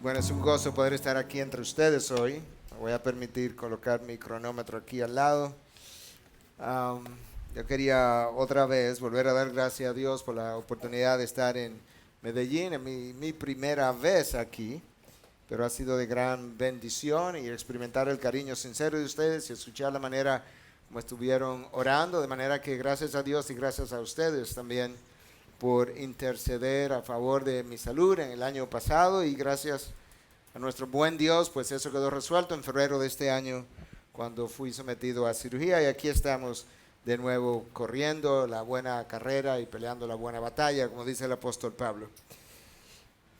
Bueno, es un gozo poder estar aquí entre ustedes hoy. Me voy a permitir colocar mi cronómetro aquí al lado. Am, yo quería otra vez volver a dar gracias a Dios por la oportunidad de estar en Medellín, en mi primera vez aquí, pero ha sido de gran bendición y experimentar el cariño sincero de ustedes y escuchar la manera como estuvieron orando, de manera que gracias a Dios y gracias a ustedes también por interceder a favor de mi salud en el año pasado y gracias a nuestro buen Dios, pues eso quedó resuelto en febrero de este año cuando fui sometido a cirugía y aquí estamos de nuevo corriendo la buena carrera y peleando la buena batalla, como dice el apóstol Pablo.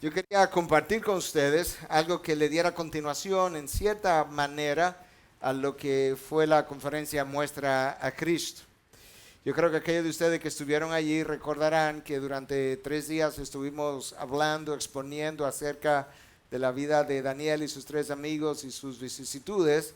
Yo quería compartir con ustedes algo que le diera continuación en cierta manera a lo que fue la conferencia Muestra a Cristo. Yo creo que aquellos de ustedes que estuvieron allí recordarán que durante 3 días estuvimos hablando, exponiendo acerca de la vida de Daniel y sus 3 amigos y sus vicisitudes,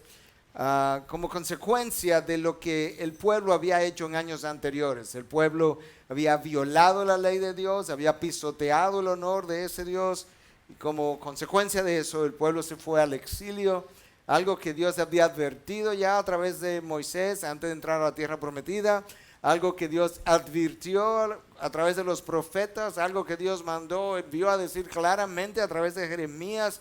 como consecuencia de lo que el pueblo había hecho en años anteriores. El pueblo había violado la ley de Dios, había pisoteado el honor de ese Dios, y como consecuencia de eso el pueblo se fue al exilio, algo que Dios había advertido ya a través de Moisés antes de entrar a la tierra prometida, algo que Dios advirtió a través de los profetas, algo que Dios envió a decir claramente a través de Jeremías,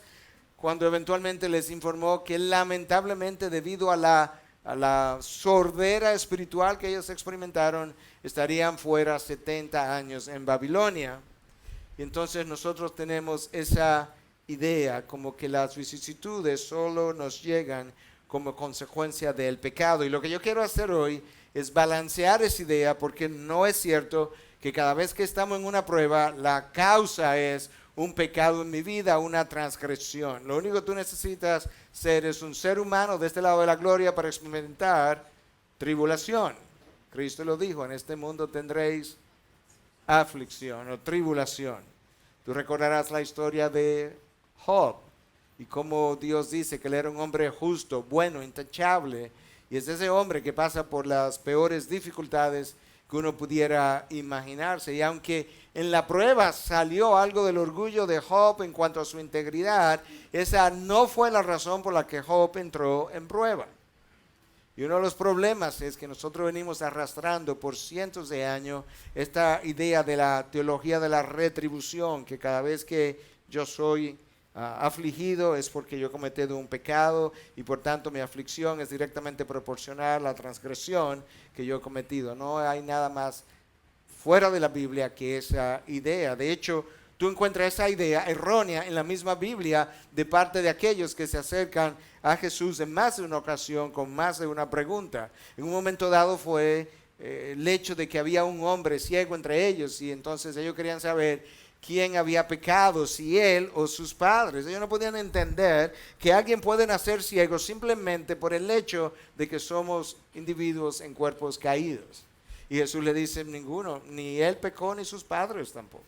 cuando eventualmente les informó que lamentablemente debido a la sordera espiritual que ellos experimentaron, estarían fuera 70 años en Babilonia. Y entonces nosotros tenemos esa idea como que las vicisitudes solo nos llegan como consecuencia del pecado. Y lo que yo quiero hacer hoy es balancear esa idea, porque no es cierto que cada vez que estamos en una prueba la causa es un pecado en mi vida, una transgresión. Lo único que tú necesitas ser es un ser humano de este lado de la gloria para experimentar tribulación. Cristo lo dijo, en este mundo tendréis aflicción o tribulación. Tú recordarás la historia de Job y cómo Dios dice que él era un hombre justo, bueno, intachable, y es ese hombre que pasa por las peores dificultades que uno pudiera imaginarse. Y aunque en la prueba salió algo del orgullo de Job en cuanto a su integridad, esa no fue la razón por la que Job entró en prueba. Y uno de los problemas es que nosotros venimos arrastrando por cientos de años esta idea de la teología de la retribución, que cada vez que yo soy afligido es porque yo he cometido un pecado y por tanto mi aflicción es directamente proporcional a la transgresión que yo he cometido. No hay nada más fuera de la Biblia que esa idea. De hecho, tú encuentras esa idea errónea en la misma Biblia de parte de aquellos que se acercan a Jesús en más de una ocasión con más de una pregunta. En un momento dado fue el hecho de que había un hombre ciego entre ellos y entonces ellos querían saber quién había pecado, si él o sus padres. Ellos no podían entender que alguien puede nacer ciego simplemente por el hecho de que somos individuos en cuerpos caídos. Y Jesús le dice, ninguno, ni él pecó ni sus padres tampoco.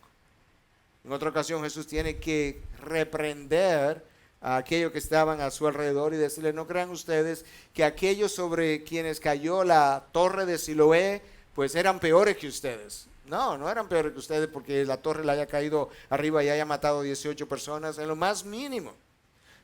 En otra ocasión Jesús tiene que reprender a aquellos que estaban a su alrededor y decirle, no crean ustedes que aquellos sobre quienes cayó la torre de Siloé, pues eran peores que ustedes. No, no eran peores que ustedes porque la torre le haya caído arriba y haya matado 18 personas en lo más mínimo.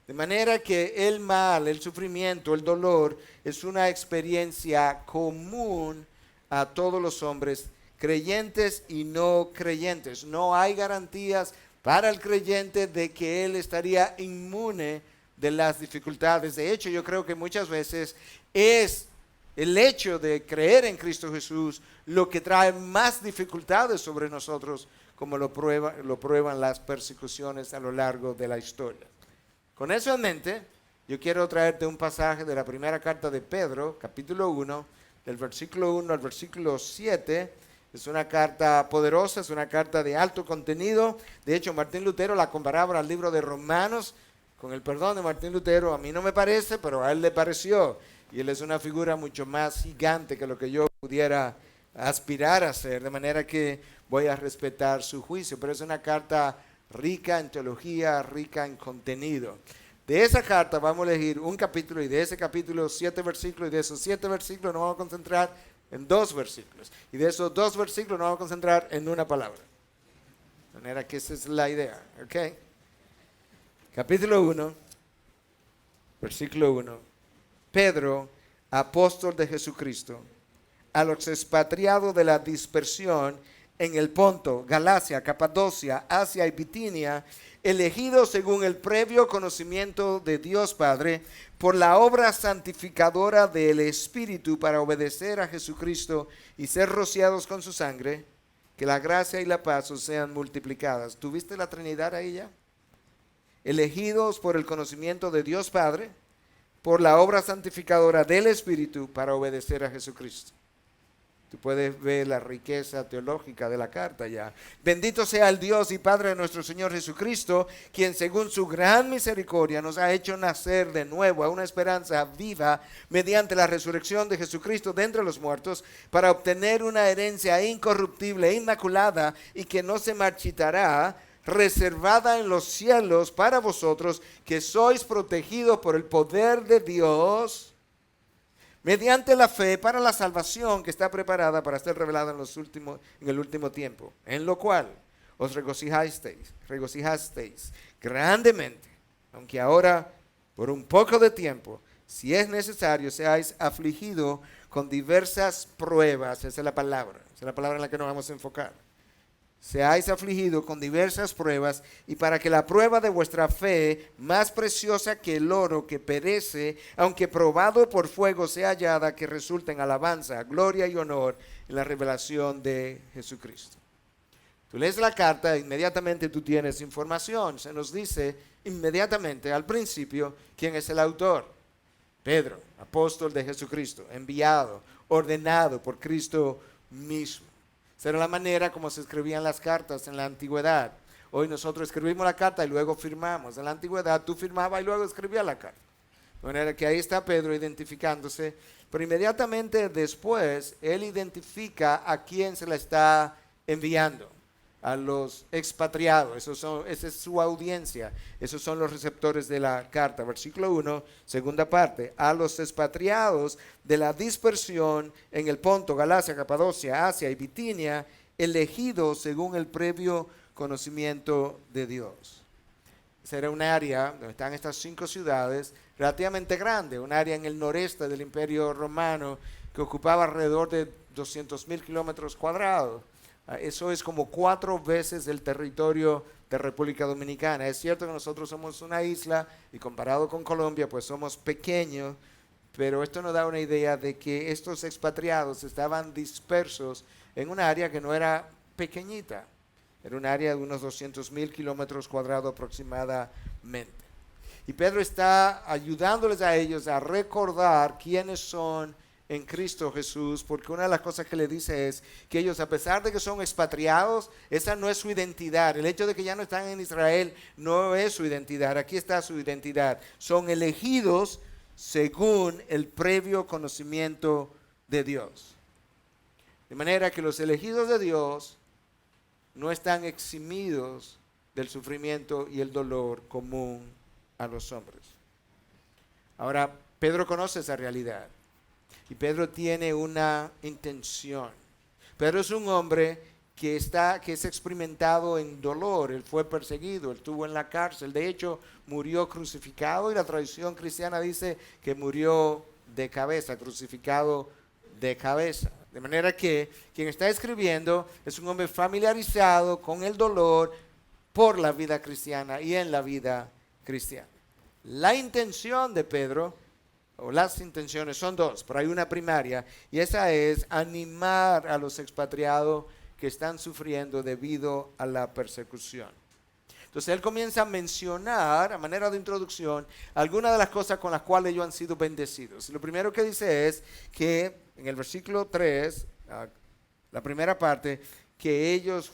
De manera que el mal, el sufrimiento, el dolor es una experiencia común a todos los hombres, creyentes y no creyentes. No hay garantías para el creyente de que él estaría inmune de las dificultades. De hecho, yo creo que muchas veces es el hecho de creer en Cristo Jesús lo que trae más dificultades sobre nosotros, como lo prueban las persecuciones a lo largo de la historia. Con eso en mente, yo quiero traerte un pasaje de la primera carta de Pedro, capítulo 1, del versículo 1 al versículo 7. Es una carta poderosa, es una carta de alto contenido. De hecho, Martín Lutero la comparaba al libro de Romanos. Con el perdón de Martín Lutero, a mí no me parece, pero a él le pareció. Y él es una figura mucho más gigante que lo que yo pudiera aspirar a ser, de manera que voy a respetar su juicio. Pero es una carta rica en teología, rica en contenido. De esa carta vamos a elegir un capítulo y de ese capítulo 7 versículos y de esos 7 versículos nos vamos a concentrar en 2 versículos. Y de esos 2 versículos nos vamos a concentrar en una palabra. De manera que esa es la idea, ¿ok? Capítulo 1, versículo 1. Pedro, apóstol de Jesucristo, a los expatriados de la dispersión en el Ponto, Galacia, Capadocia, Asia y Bitinia, elegidos según el previo conocimiento de Dios Padre, por la obra santificadora del Espíritu para obedecer a Jesucristo y ser rociados con su sangre, que la gracia y la paz os sean multiplicadas. ¿Tuviste la Trinidad ahí ya? Elegidos por el conocimiento de Dios Padre, por la obra santificadora del Espíritu para obedecer a Jesucristo. Tú puedes ver la riqueza teológica de la carta ya. Bendito sea el Dios y Padre de nuestro Señor Jesucristo, quien según su gran misericordia nos ha hecho nacer de nuevo a una esperanza viva mediante la resurrección de Jesucristo de entre los muertos, para obtener una herencia incorruptible e inmaculada y que no se marchitará, reservada en los cielos para vosotros, que sois protegidos por el poder de Dios mediante la fe para la salvación que está preparada para ser revelada en el último tiempo, en lo cual os regocijasteis grandemente, aunque ahora por un poco de tiempo, si es necesario, seáis afligidos con diversas pruebas. Esa es la palabra en la que nos vamos a enfocar. Seáis afligidos con diversas pruebas, y para que la prueba de vuestra fe, más preciosa que el oro que perece, aunque probado por fuego, sea hallada, que resulte en alabanza, gloria y honor en la revelación de Jesucristo. Tú lees la carta, inmediatamente tú tienes información. Se nos dice inmediatamente al principio quién es el autor. Pedro, apóstol de Jesucristo, enviado, ordenado por Cristo mismo. Esa era la manera como se escribían las cartas en la antigüedad. Hoy nosotros escribimos la carta y luego firmamos. En la antigüedad tú firmabas y luego escribías la carta. De manera que ahí está Pedro identificándose, pero inmediatamente después él identifica a quién se la está enviando. A los expatriados, esa es su audiencia, esos son los receptores de la carta. Versículo 1, segunda parte, a los expatriados de la dispersión en el Ponto, Galacia, Capadocia, Asia y Bitinia, elegidos según el previo conocimiento de Dios. Esa era un área donde están estas 5 ciudades, relativamente grande, un área en el noreste del Imperio Romano que ocupaba alrededor de 200,000 kilómetros cuadrados. Eso es como 4 veces el territorio de República Dominicana. Es cierto que nosotros somos una isla y comparado con Colombia pues somos pequeños, pero esto nos da una idea de que estos expatriados estaban dispersos en un área que no era pequeñita. Era un área de unos 200,000 kilómetros cuadrados aproximadamente. Y Pedro está ayudándoles a ellos a recordar quiénes son en Cristo Jesús, porque una de las cosas que le dice es que ellos, a pesar de que son expatriados, esa no es su identidad. El hecho de que ya no están en Israel no es su identidad. Aquí está su identidad. Son elegidos según el previo conocimiento de Dios. De manera que los elegidos de Dios no están eximidos del sufrimiento y el dolor común a los hombres. Ahora, Pedro conoce esa realidad. Y Pedro tiene una intención. Pedro es un hombre que es experimentado en dolor. Él fue perseguido, él estuvo en la cárcel. De hecho, murió crucificado y la tradición cristiana dice que murió de cabeza, crucificado de cabeza. De manera que quien está escribiendo es un hombre familiarizado con el dolor por la vida cristiana y en la vida cristiana. La intención de Pedro, o las intenciones son 2, pero hay una primaria, y esa es animar a los expatriados que están sufriendo debido a la persecución. Entonces él comienza a mencionar, a manera de introducción, algunas de las cosas con las cuales ellos han sido bendecidos. Lo primero que dice es que en el versículo 3, la primera parte, que ellos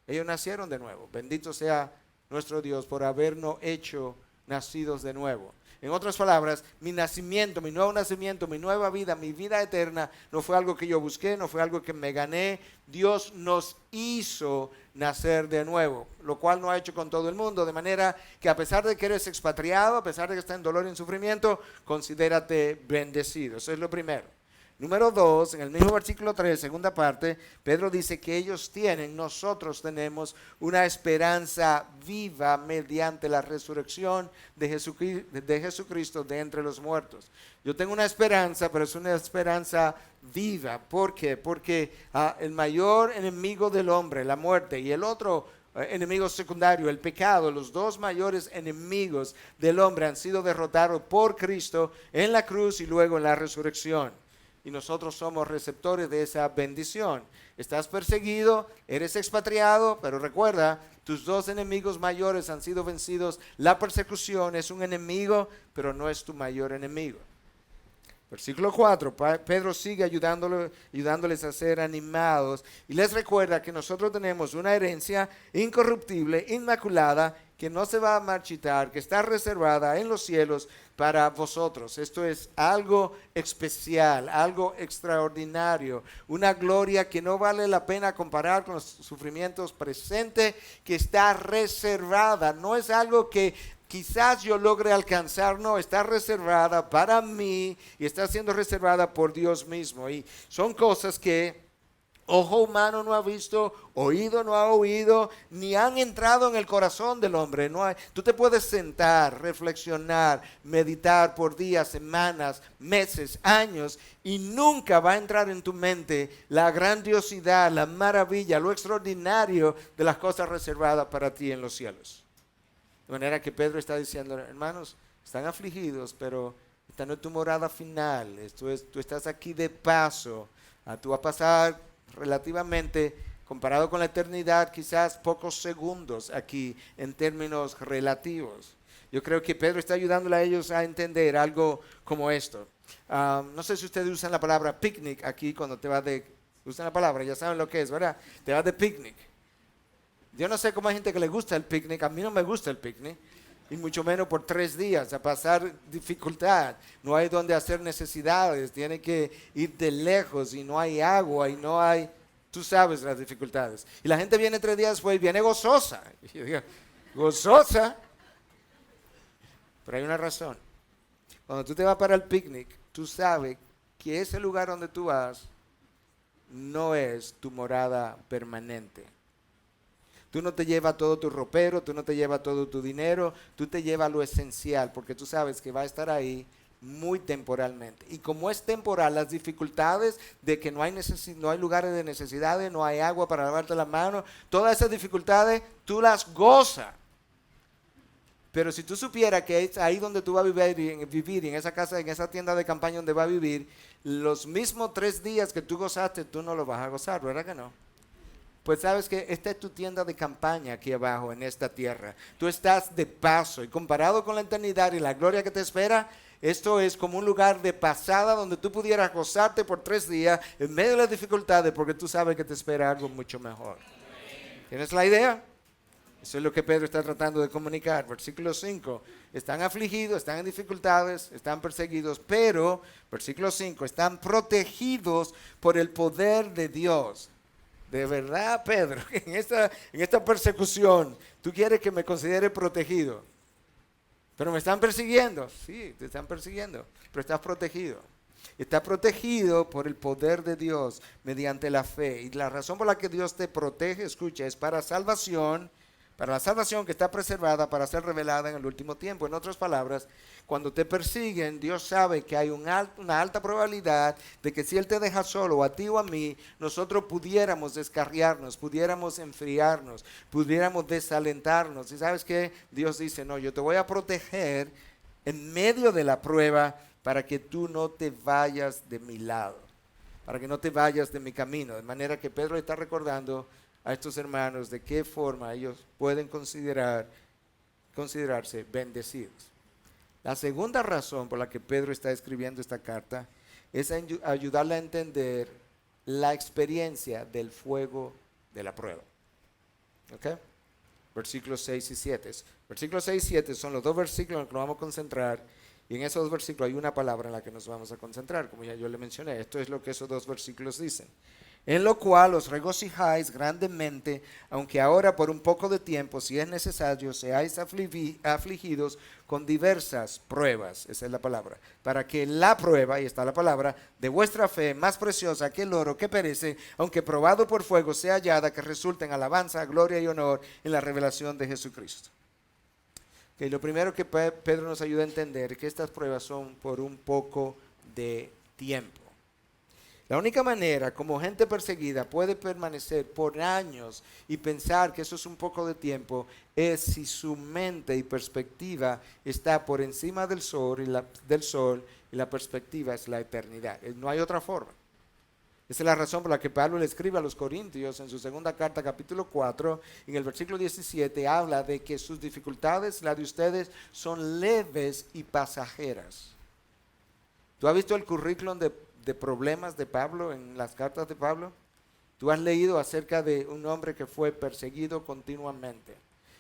nacieron de nuevo. Bendito sea nuestro Dios por habernos hecho nacidos de nuevo. En otras palabras, mi nacimiento, mi nuevo nacimiento, mi nueva vida, mi vida eterna, no fue algo que yo busqué, no fue algo que me gané. Dios nos hizo nacer de nuevo, lo cual no ha hecho con todo el mundo. De manera que a pesar de que eres expatriado, a pesar de que estás en dolor y en sufrimiento, considérate bendecido. Eso es lo primero. Número 2, en el mismo versículo 3, segunda parte, Pedro dice que ellos tienen, nosotros tenemos una esperanza viva mediante la resurrección de Jesucristo de entre los muertos. Yo tengo una esperanza, pero es una esperanza viva. ¿Por qué? Porque el mayor enemigo del hombre, la muerte, y el otro enemigo secundario, el pecado, los dos mayores enemigos del hombre han sido derrotados por Cristo en la cruz y luego en la resurrección. Y nosotros somos receptores de esa bendición. Estás perseguido, eres expatriado, pero recuerda, tus dos enemigos mayores han sido vencidos. La persecución es un enemigo, pero no es tu mayor enemigo. Versículo 4, Pedro sigue ayudándoles a ser animados y les recuerda que nosotros tenemos una herencia incorruptible, inmaculada, que no se va a marchitar, que está reservada en los cielos para vosotros. Esto es algo especial, algo extraordinario, una gloria que no vale la pena comparar con los sufrimientos presentes, que está reservada. No es algo que quizás yo logre alcanzar, no, está reservada para mí y está siendo reservada por Dios mismo. Y son cosas que ojo humano no ha visto, oído no ha oído, ni han entrado en el corazón del hombre. Tú te puedes sentar, reflexionar, meditar por días, semanas, meses, años, y nunca va a entrar en tu mente la grandiosidad, la maravilla, lo extraordinario de las cosas reservadas para ti en los cielos. De manera que Pedro está diciendo, hermanos, están afligidos, pero esta no es tu morada final. Tú estás aquí de paso. Tú vas a pasar relativamente, comparado con la eternidad, quizás pocos segundos aquí en términos relativos. Yo creo que Pedro está ayudándole a ellos a entender algo como esto. No sé si ustedes usan la palabra picnic aquí cuando te vas de... Usan la palabra, ya saben lo que es, ¿verdad? Te vas de picnic. Yo no sé cómo hay gente que le gusta el picnic, a mí no me gusta el picnic, y mucho menos por 3 días, a pasar dificultad. No hay donde hacer necesidades, tiene que ir de lejos y no hay agua y no hay, tú sabes las dificultades. Y la gente viene 3 días después y viene gozosa. Y yo digo, ¿gozosa? Pero hay una razón. Cuando tú te vas para el picnic, tú sabes que ese lugar donde tú vas no es tu morada permanente. Tú no te llevas todo tu ropero, tú no te llevas todo tu dinero, tú te llevas lo esencial, porque tú sabes que va a estar ahí muy temporalmente. Y como es temporal, las dificultades de que no hay lugares de necesidades, no hay agua para lavarte las manos, todas esas dificultades tú las gozas. Pero si tú supieras que es ahí donde tú vas a vivir, en esa casa, en esa tienda de campaña donde vas a vivir, los mismos 3 días que tú gozaste, tú no los vas a gozar, ¿verdad que no? Pues sabes que esta es tu tienda de campaña aquí abajo en esta tierra. Tú estás de paso y comparado con la eternidad y la gloria que te espera, esto es como un lugar de pasada donde tú pudieras gozarte por 3 días en medio de las dificultades porque tú sabes que te espera algo mucho mejor. ¿Tienes la idea? Eso es lo que Pedro está tratando de comunicar. Versículo 5, están afligidos, están en dificultades, están perseguidos, pero, versículo 5, están protegidos por el poder de Dios. De verdad, Pedro, en esta persecución, tú quieres que me considere protegido. Pero me están persiguiendo. Sí, te están persiguiendo, pero estás protegido. Estás protegido por el poder de Dios mediante la fe. Y la razón por la que Dios te protege, escucha, es para salvación, para la salvación que está preservada para ser revelada en el último tiempo. En otras palabras, cuando te persiguen, Dios sabe que hay una alta probabilidad de que si Él te deja solo, a ti o a mí, nosotros pudiéramos descarriarnos, pudiéramos enfriarnos, pudiéramos desalentarnos. ¿Y sabes qué? Dios dice, no, yo te voy a proteger en medio de la prueba para que tú no te vayas de mi lado, para que no te vayas de mi camino. De manera que Pedro está recordando a estos hermanos de qué forma ellos pueden considerarse bendecidos. La segunda razón por la que Pedro está escribiendo esta carta es ayudarle a entender la experiencia del fuego de la prueba. ¿Ok? Versículos 6 y 7. Versículos 6 y 7 son los 2 versículos en los que nos vamos a concentrar. Y en esos 2 versículos hay una palabra en la que nos vamos a concentrar, como ya yo le mencioné. Esto es lo que esos 2 versículos dicen. en lo cual os regocijáis grandemente, aunque ahora por un poco de tiempo, si es necesario, seáis afligidos con diversas pruebas, esa es la palabra, para que la prueba, ahí está la palabra, de vuestra fe, más preciosa que el oro que perece, aunque probado por fuego, sea hallada, que resulte en alabanza, gloria y honor en la revelación de Jesucristo. Okay, lo primero que Pedro nos ayuda a entender es que estas pruebas son por un poco de tiempo. La única manera como gente perseguida puede permanecer por años y pensar que eso es un poco de tiempo es si su mente y perspectiva está por encima del sol y la perspectiva es la eternidad. No hay otra forma. Esa es la razón por la que Pablo le escribe a los Corintios en su segunda carta, capítulo 4, en el versículo 17, habla de que sus dificultades, las de ustedes, son leves y pasajeras. ¿Tú has visto el currículum de problemas de Pablo en las cartas de Pablo? Tú has leído acerca de un hombre que fue perseguido continuamente,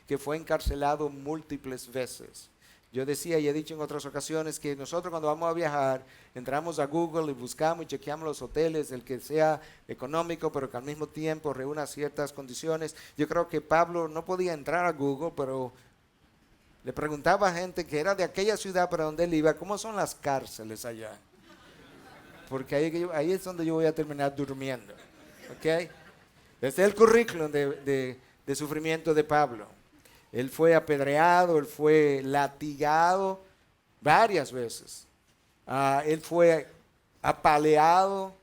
que fue encarcelado múltiples veces. Yo decía y he dicho en otras ocasiones que nosotros cuando vamos a viajar entramos a Google y buscamos y chequeamos los hoteles, el que sea económico pero que al mismo tiempo reúna ciertas condiciones. Yo creo que Pablo no podía entrar a Google, pero le preguntaba a gente que era de aquella ciudad para donde él iba, ¿cómo son las cárceles allá? Porque ahí es donde yo voy a terminar durmiendo. ¿Okay? Este es el currículum de sufrimiento de Pablo. Él fue apedreado, él fue latigado varias veces. Él fue apaleado,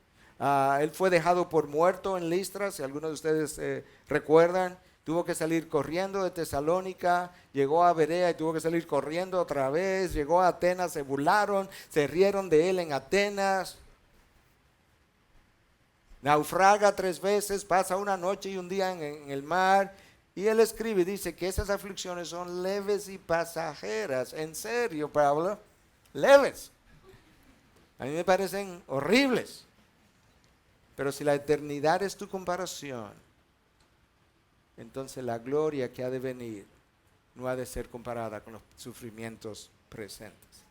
él fue dejado por muerto en Listra, si algunos de ustedes recuerdan. Tuvo que salir corriendo de Tesalónica, llegó a Berea y tuvo que salir corriendo otra vez. Llegó a Atenas, se burlaron, se rieron de él en Atenas. Naufraga 3 veces, pasa una noche y un día en el mar. Y él escribe y dice que esas aflicciones son leves y pasajeras. En serio, Pablo, leves. A mí me parecen horribles. Pero si la eternidad es tu comparación, entonces la gloria que ha de venir no ha de ser comparada con los sufrimientos presentes.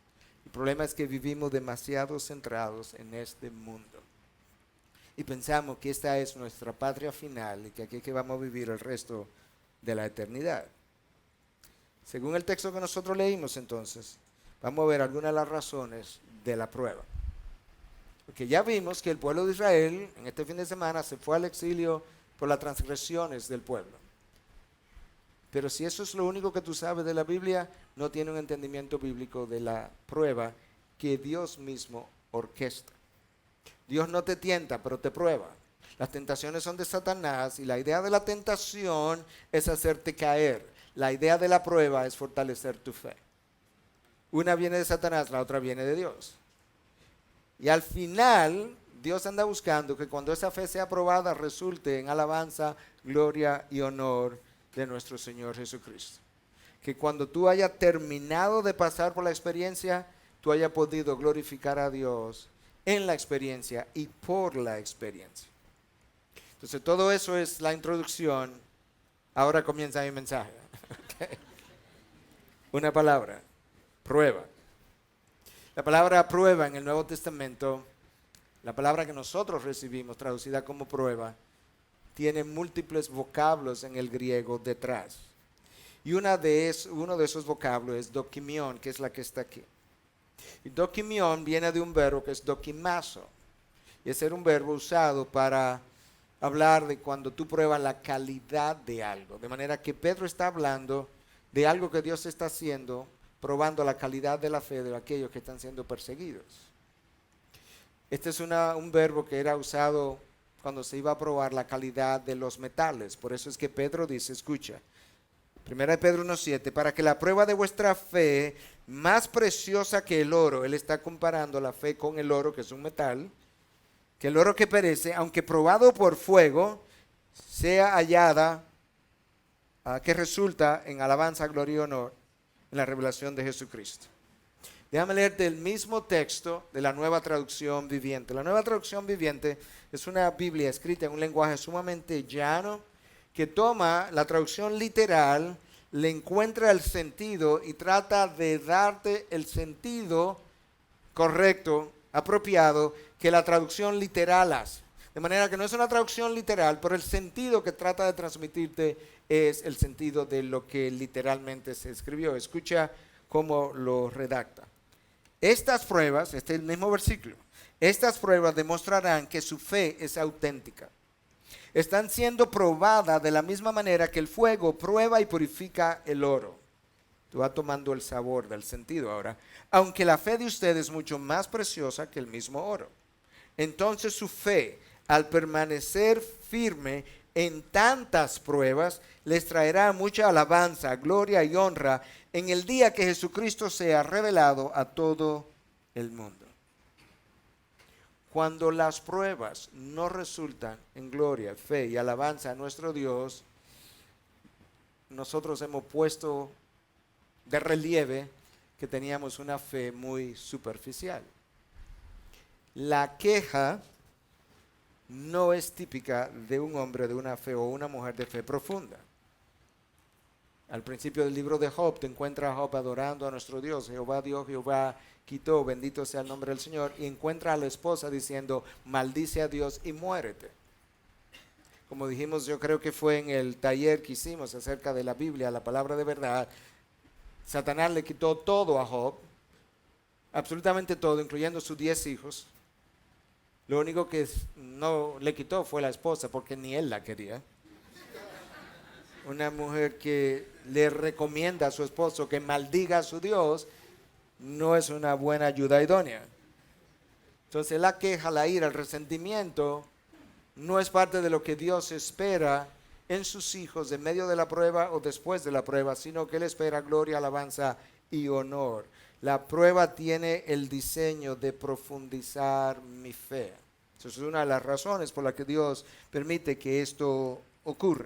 El problema es que vivimos demasiado centrados en este mundo. Y pensamos que esta es nuestra patria final y que aquí es que vamos a vivir el resto de la eternidad. Según el texto que nosotros leímos entonces, vamos a ver algunas de las razones de la prueba. Porque ya vimos que el pueblo de Israel en este fin de semana se fue al exilio por las transgresiones del pueblo. Pero si eso es lo único que tú sabes de la Biblia, no tiene un entendimiento bíblico de la prueba que Dios mismo orquesta. Dios no te tienta, pero te prueba. Las tentaciones son de Satanás y la idea de la tentación es hacerte caer. La idea de la prueba es fortalecer tu fe. Una viene de Satanás, la otra viene de Dios. Y al final, Dios anda buscando que cuando esa fe sea aprobada resulte en alabanza, gloria y honor de nuestro Señor Jesucristo. Que cuando tú hayas terminado de pasar por la experiencia, tú hayas podido glorificar a Dios en la experiencia y por la experiencia. Entonces todo eso es la introducción. Ahora comienza mi mensaje. Okay. Una palabra, prueba. La palabra prueba en el Nuevo Testamento, la palabra que nosotros recibimos traducida como prueba, tiene múltiples vocablos en el griego detrás. Y uno de esos vocablos es dokimion, que es la que está aquí. Y dokimion viene de un verbo que es dokimazo. Y es un verbo usado para hablar de cuando tú pruebas la calidad de algo. De manera que Pedro está hablando de algo que Dios está haciendo, probando la calidad de la fe de aquellos que están siendo perseguidos. Este es un verbo que era usado cuando se iba a probar la calidad de los metales. Por eso es que Pedro dice, escucha, 1 Pedro 1:7, para que la prueba de vuestra fe, más preciosa que el oro, él está comparando la fe con el oro, que es un metal, que el oro que perece, aunque probado por fuego, sea hallada, que resulta en alabanza, gloria y honor en la revelación de Jesucristo. Déjame leerte el mismo texto de la Nueva Traducción Viviente. La Nueva Traducción Viviente es una Biblia escrita en un lenguaje sumamente llano, que toma la traducción literal, le encuentra el sentido y trata de darte el sentido correcto, apropiado, que la traducción literal hace. De De manera que no es una traducción literal, pero el sentido que trata de transmitirte es el sentido de lo que literalmente se escribió. Escucha cómo lo redacta. Estas pruebas, este es el mismo versículo, estas pruebas demostrarán que su fe es auténtica. Están siendo probadas de la misma manera que el fuego prueba y purifica el oro. Tú vas tomando el sabor del sentido ahora. Aunque la fe de ustedes es mucho más preciosa que el mismo oro. Entonces su fe, al permanecer firme en tantas pruebas, les traerá mucha alabanza, gloria y honra en el día que Jesucristo sea revelado a todo el mundo. Cuando las pruebas no resultan en gloria, fe y alabanza a nuestro Dios, nosotros hemos puesto de relieve que teníamos una fe muy superficial. La queja no es típica de un hombre de una fe o una mujer de fe profunda. Al principio del libro de Job te encuentras a Job adorando a nuestro Dios. Jehová dio, Jehová quitó, bendito sea el nombre del Señor. Y encuentra a la esposa diciendo, maldice a Dios y muérete. Como dijimos, yo creo que fue en el taller que hicimos acerca de la Biblia, la palabra de verdad. Satanás le quitó todo a Job, absolutamente todo, incluyendo sus 10 hijos. Lo único que no le quitó fue la esposa, porque ni él la quería. Una mujer que le recomienda a su esposo que maldiga a su Dios no es una buena ayuda idónea. Entonces la queja, la ira, el resentimiento no es parte de lo que Dios espera en sus hijos en medio de la prueba o después de la prueba, sino que Él espera gloria, alabanza y honor. La prueba tiene el diseño de profundizar mi fe. Esa es una de las razones por las que Dios permite que esto ocurra.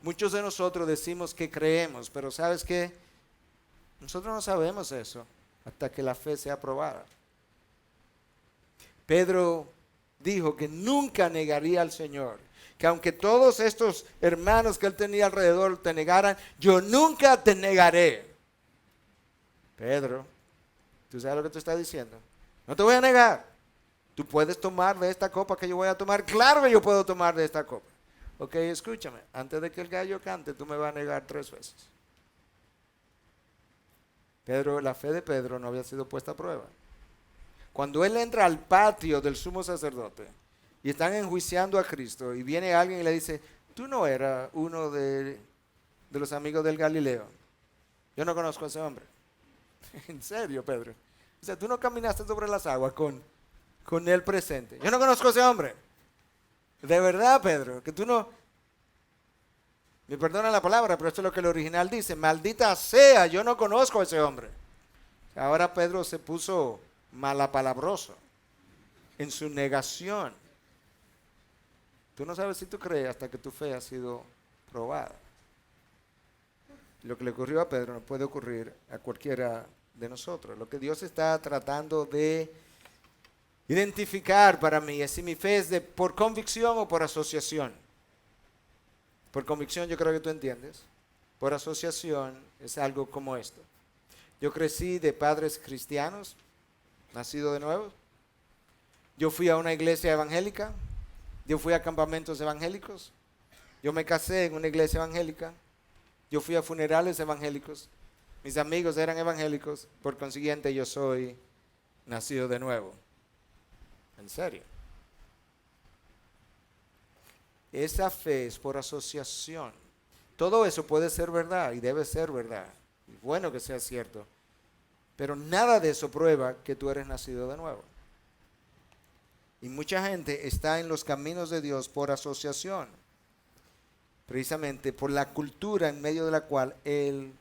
Muchos de nosotros decimos que creemos, pero ¿sabes qué? Nosotros no sabemos eso hasta que la fe sea probada. Pedro dijo que nunca negaría al Señor, que aunque todos estos hermanos que él tenía alrededor te negaran, yo nunca te negaré. Pedro, ¿tú sabes lo que te está diciendo? No te voy a negar. ¿Tú puedes tomar de esta copa que yo voy a tomar? Claro que yo puedo tomar de esta copa. Ok, escúchame, antes de que el gallo cante, tú me vas a negar 3 veces. Pedro, la fe de Pedro no había sido puesta a prueba. Cuando él entra al patio del sumo sacerdote y están enjuiciando a Cristo y viene alguien y le dice, tú no eras uno de los amigos del Galileo. Yo no conozco a ese hombre. En serio, Pedro. O sea, tú no caminaste sobre las aguas con él presente. Yo no conozco a ese hombre. De verdad, Pedro, que tú no... Me perdona la palabra, pero esto es lo que el original dice. Maldita sea, yo no conozco a ese hombre. Ahora Pedro se puso malapalabroso en su negación. Tú no sabes si tú crees hasta que tu fe ha sido probada. Lo que le ocurrió a Pedro no puede ocurrir a cualquiera de nosotros. Lo que Dios está tratando de identificar para mí es si mi fe es por convicción o por asociación. Por convicción yo creo que tú entiendes. Por asociación es algo como esto. Yo crecí de padres cristianos, nacido de nuevo. Yo fui a una iglesia evangélica. Yo fui a campamentos evangélicos. Yo me casé en una iglesia evangélica. Yo fui a funerales evangélicos. Mis amigos eran evangélicos. Por consiguiente yo soy nacido de nuevo. En serio. Esa fe es por asociación. Todo eso puede ser verdad y debe ser verdad. Y bueno que sea cierto. Pero nada de eso prueba que tú eres nacido de nuevo. Y mucha gente está en los caminos de Dios por asociación. Precisamente por la cultura en medio de la cual él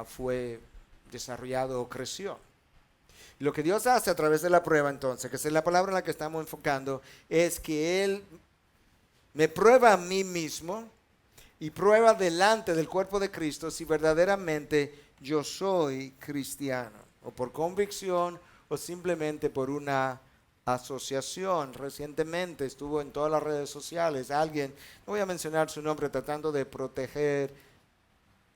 fue desarrollado o creció. Lo que Dios hace a través de la prueba entonces, que es la palabra en la que estamos enfocando, es que Él me prueba a mí mismo y prueba delante del cuerpo de Cristo si verdaderamente yo soy cristiano, o por convicción o simplemente por una asociación. Recientemente estuvo en todas las redes sociales alguien, no voy a mencionar su nombre, tratando de proteger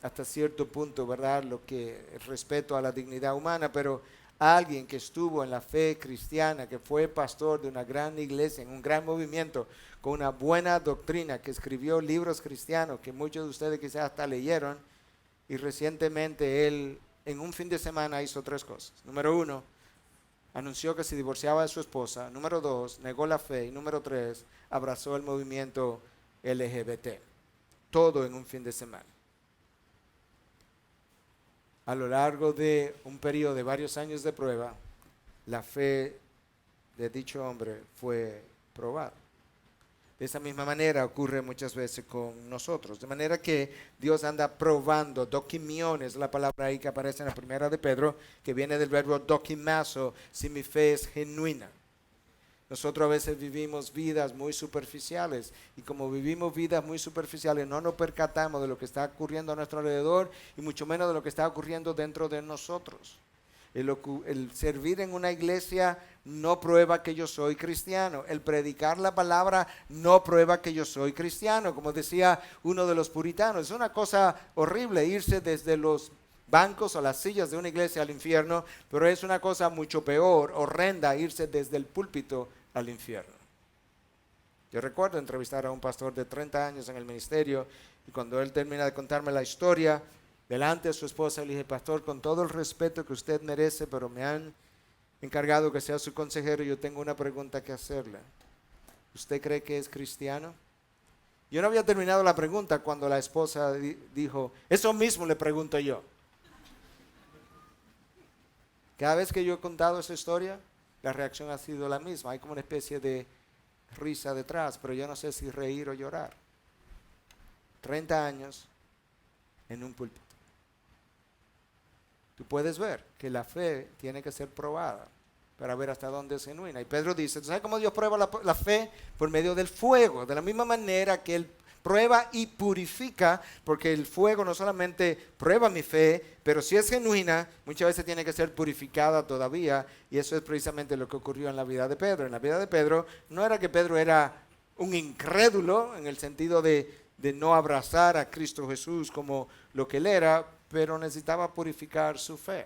hasta cierto punto, ¿verdad?, lo que el respeto a la dignidad humana, pero alguien que estuvo en la fe cristiana, que fue pastor de una gran iglesia, en un gran movimiento, con una buena doctrina, que escribió libros cristianos, que muchos de ustedes quizás hasta leyeron, y recientemente él en un fin de semana hizo 3 cosas. Número 1, anunció que se divorciaba de su esposa. Número 2, negó la fe. Y número 3, abrazó el movimiento LGBT. Todo en un fin de semana. A lo largo de un periodo de varios años de prueba, la fe de dicho hombre fue probada. De esa misma manera ocurre muchas veces con nosotros. De manera que Dios anda probando. Dokimion es la palabra ahí que aparece en la primera de Pedro, que viene del verbo dokimazo, si mi fe es genuina. Nosotros a veces vivimos vidas muy superficiales, y como vivimos vidas muy superficiales no nos percatamos de lo que está ocurriendo a nuestro alrededor, y mucho menos de lo que está ocurriendo dentro de nosotros. El servir en una iglesia no prueba que yo soy cristiano. El predicar la palabra no prueba que yo soy cristiano. Como decía uno de los puritanos, es una cosa horrible irse desde los bancos o las sillas de una iglesia al infierno, pero es una cosa mucho peor, horrenda, irse desde el púlpito al infierno. Yo recuerdo entrevistar a un pastor de 30 años en el ministerio, y cuando él termina de contarme la historia, delante de su esposa, le dije: pastor, con todo el respeto que usted merece, pero me han encargado que sea su consejero, y yo tengo una pregunta que hacerle. ¿Usted cree que es cristiano? Yo no había terminado la pregunta cuando la esposa dijo: eso mismo le pregunto yo. Cada vez que yo he contado esa historia, la reacción ha sido la misma. Hay como una especie de risa detrás, pero yo no sé si reír o llorar. 30 años en un púlpito. Tú puedes ver que la fe tiene que ser probada para ver hasta dónde es genuina. Y Pedro dice: ¿tú sabes cómo Dios prueba la fe? Por medio del fuego. De la misma manera que Él prueba y purifica, porque el fuego no solamente prueba mi fe, pero si es genuina, muchas veces tiene que ser purificada todavía. Y eso es precisamente lo que ocurrió en la vida de Pedro. En la vida de Pedro no era que Pedro era un incrédulo en el sentido de no abrazar a Cristo Jesús como lo que él era, pero necesitaba purificar su fe.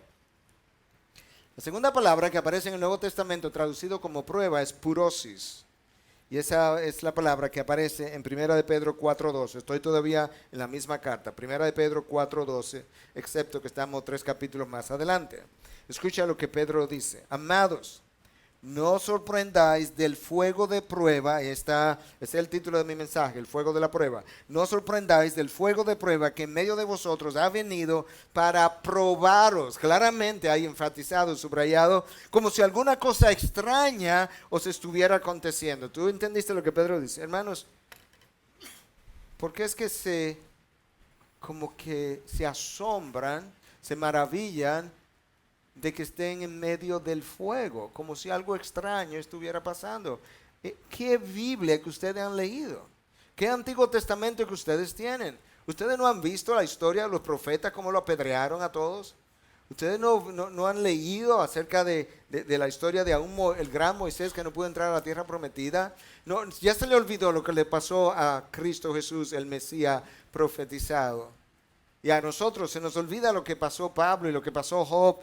La segunda palabra que aparece en el Nuevo Testamento traducido como prueba es purosis. Y esa es la palabra que aparece en 1 de Pedro 4:12. Estoy todavía en la misma carta, 1 de Pedro 4:12, excepto que estamos 3 capítulos más adelante. Escucha lo que Pedro dice: amados, no os sorprendáis del fuego de prueba. Ese es el título de mi mensaje, el fuego de la prueba. No os sorprendáis del fuego de prueba que en medio de vosotros ha venido para probaros. Claramente hay enfatizado, subrayado, como si alguna cosa extraña os estuviera aconteciendo. ¿Tú entendiste lo que Pedro dice? Hermanos, ¿por qué es que como que se asombran, se maravillan de que estén en medio del fuego, como si algo extraño estuviera pasando? ¿Qué Biblia que ustedes han leído? ¿Qué Antiguo Testamento que ustedes tienen? ¿Ustedes no han visto la historia de los profetas, cómo lo apedrearon a todos? ¿Ustedes no han leído acerca de la historia de el gran Moisés que no pudo entrar a la tierra prometida? No, ya se le olvidó lo que le pasó a Cristo Jesús, el Mesías profetizado. Y a nosotros se nos olvida lo que pasó Pablo y lo que pasó Job.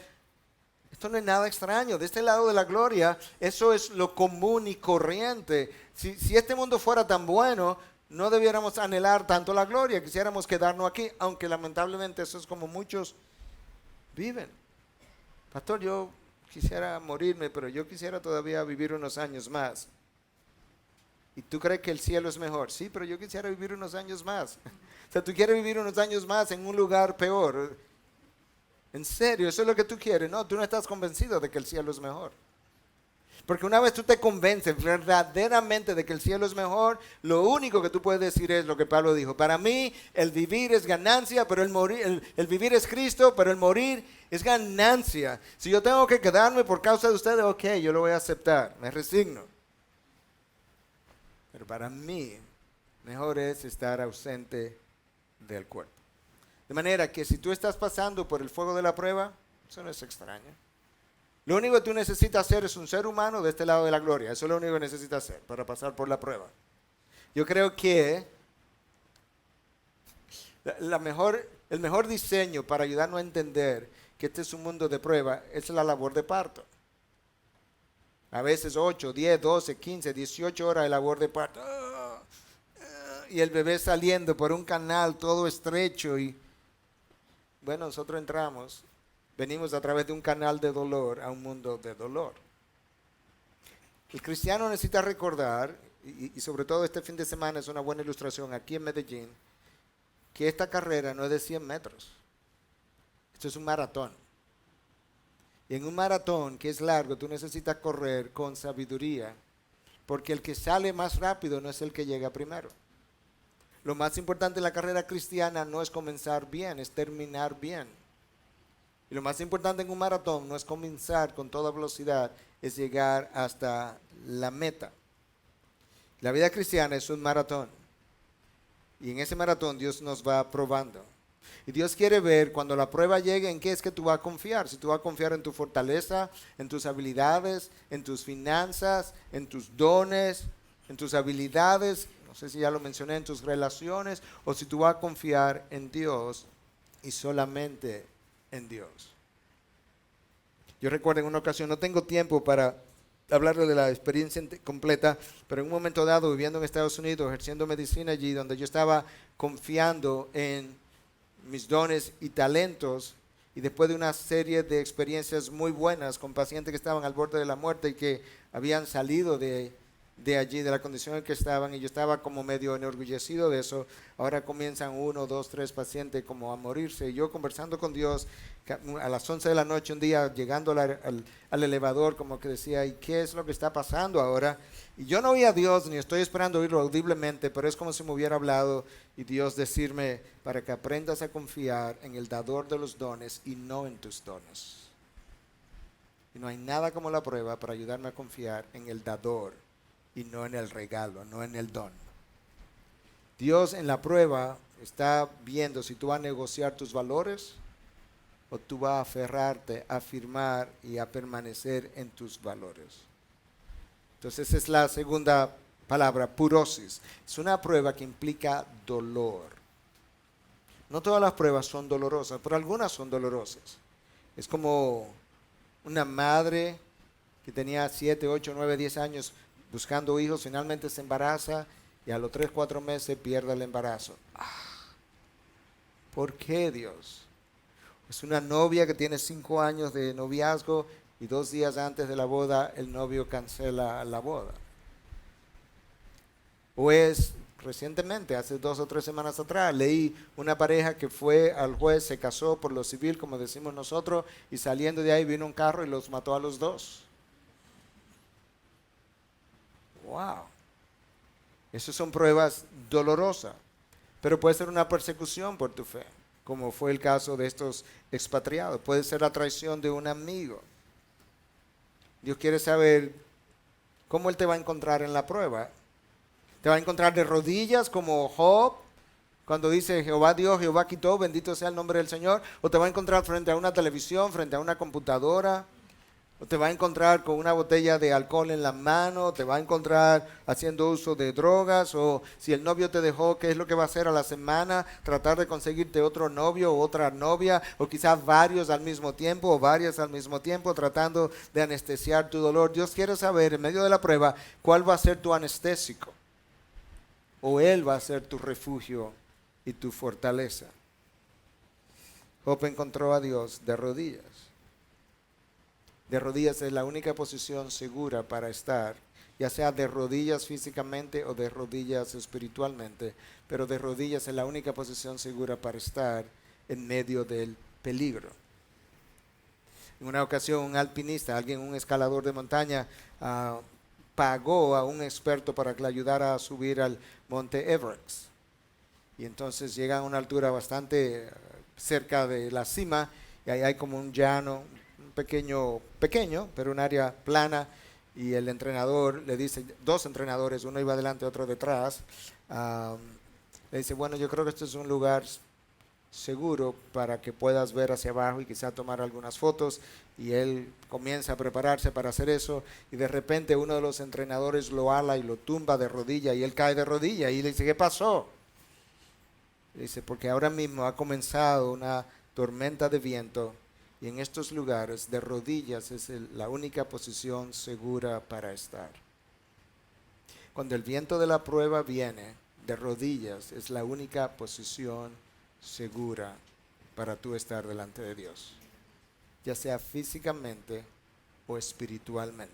Esto no es nada extraño. De este lado de la gloria, eso es lo común y corriente. Si este mundo fuera tan bueno, no debiéramos anhelar tanto la gloria. Quisiéramos quedarnos aquí, aunque lamentablemente eso es como muchos viven. Pastor, yo quisiera morirme, pero yo quisiera todavía vivir unos años más. ¿Y tú crees que el cielo es mejor? Sí, pero yo quisiera vivir unos años más. O sea, tú quieres vivir unos años más en un lugar peor. ¿En serio? ¿Eso es lo que tú quieres? No, tú no estás convencido de que el cielo es mejor. Porque una vez tú te convences verdaderamente de que el cielo es mejor, lo único que tú puedes decir es lo que Pablo dijo: para mí el vivir es ganancia, pero el vivir es Cristo, pero el morir es ganancia. Si yo tengo que quedarme por causa de ustedes, ok, yo lo voy a aceptar, me resigno. Pero para mí, mejor es estar ausente del cuerpo. De manera que si tú estás pasando por el fuego de la prueba, eso no es extraño. Lo único que tú necesitas hacer es un ser humano de este lado de la gloria. Eso es lo único que necesitas hacer para pasar por la prueba. Yo creo que el mejor diseño para ayudarnos a entender que este es un mundo de prueba, es la labor de parto. A veces 8, 10, 12, 15, 18 horas de labor de parto. Y el bebé saliendo por un canal todo estrecho y bueno, nosotros venimos a través de un canal de dolor a un mundo de dolor. El cristiano necesita recordar, y sobre todo este fin de semana es una buena ilustración aquí en Medellín, que esta carrera no es de 100 metros. Esto es un maratón. Y en un maratón que es largo, tú necesitas correr con sabiduría, porque el que sale más rápido no es el que llega primero. Lo más importante en la carrera cristiana no es comenzar bien, es terminar bien. Y lo más importante en un maratón no es comenzar con toda velocidad, es llegar hasta la meta. La vida cristiana es un maratón. Y en ese maratón Dios nos va probando. Y Dios quiere ver cuando la prueba llegue en qué es que tú vas a confiar. Si tú vas a confiar en tu fortaleza, en tus habilidades, en tus finanzas, en tus dones, en tus habilidades, no sé si ya lo mencioné, en tus relaciones, o si tú vas a confiar en Dios y solamente en Dios. Yo recuerdo en una ocasión, no tengo tiempo para hablarle de la experiencia completa, pero en un momento dado, viviendo en Estados Unidos, ejerciendo medicina allí, donde yo estaba confiando en mis dones y talentos, y después de una serie de experiencias muy buenas con pacientes que estaban al borde de la muerte y que habían salido de allí, de la condición en que estaban, y yo estaba como medio enorgullecido de eso. Ahora comienzan 1, 2, 3 pacientes como a morirse, y yo conversando con Dios a las 11 de la noche un día, llegando al elevador, como que decía, ¿y qué es lo que está pasando ahora? Y yo no oía a Dios, ni estoy esperando oírlo audiblemente, pero es como si me hubiera hablado y Dios decirme, para que aprendas a confiar en el dador de los dones y no en tus dones. Y no hay nada como la prueba para ayudarme a confiar en el dador y no en el regalo, no en el don. Dios en la prueba está viendo si tú vas a negociar tus valores o tú vas a aferrarte, a afirmar y a permanecer en tus valores. Entonces esa es la segunda palabra, purosis. Es una prueba que implica dolor. No todas las pruebas son dolorosas, pero algunas son dolorosas. Es como una madre que tenía 7, 8, 9, 10 años buscando hijos, finalmente se embaraza y a los 3, 4 meses pierde el embarazo. ¿Por qué, Dios? Es una novia que tiene 5 años de noviazgo y 2 días antes de la boda el novio cancela la boda. O es, recientemente, hace 2 o 3 semanas atrás, leí una pareja que fue al juez, se casó por lo civil, como decimos nosotros, y saliendo de ahí vino un carro y los mató a los dos. Wow. Esas son pruebas dolorosas, pero puede ser una persecución por tu fe, como fue el caso de estos expatriados. Puede ser la traición de un amigo. Dios quiere saber cómo Él te va a encontrar en la prueba. Te va a encontrar de rodillas como Job, cuando dice Jehová Dios, Jehová quitó, bendito sea el nombre del Señor. O te va a encontrar frente a una televisión, frente a una computadora. O te va a encontrar con una botella de alcohol en la mano, te va a encontrar haciendo uso de drogas, o si el novio te dejó, ¿qué es lo que va a hacer a la semana? Tratar de conseguirte otro novio o otra novia, o quizás varios al mismo tiempo, o varias al mismo tiempo, tratando de anestesiar tu dolor. Dios quiere saber, en medio de la prueba, cuál va a ser tu anestésico, o Él va a ser tu refugio y tu fortaleza. Job encontró a Dios de rodillas. De rodillas es la única posición segura para estar, ya sea de rodillas físicamente o de rodillas espiritualmente, pero de rodillas es la única posición segura para estar en medio del peligro. En una ocasión un alpinista, un escalador de montaña, pagó a un experto para que le ayudara a subir al monte Everest. Y entonces llega a una altura bastante cerca de la cima y ahí hay como un llano, pequeño, pero un área plana, y el entrenador le dice, 2 entrenadores, uno iba adelante, otro detrás, le dice, bueno, yo creo que este es un lugar seguro para que puedas ver hacia abajo y quizá tomar algunas fotos, y él comienza a prepararse para hacer eso, y de repente uno de los entrenadores lo ala y lo tumba de rodilla, y él cae de rodilla, y le dice, ¿qué pasó? Le dice, porque ahora mismo ha comenzado una tormenta de viento, Y en estos lugares de rodillas es la única posición segura para estar. Cuando el viento de la prueba viene, de rodillas es la única posición segura para tú estar delante de Dios, ya sea físicamente o espiritualmente.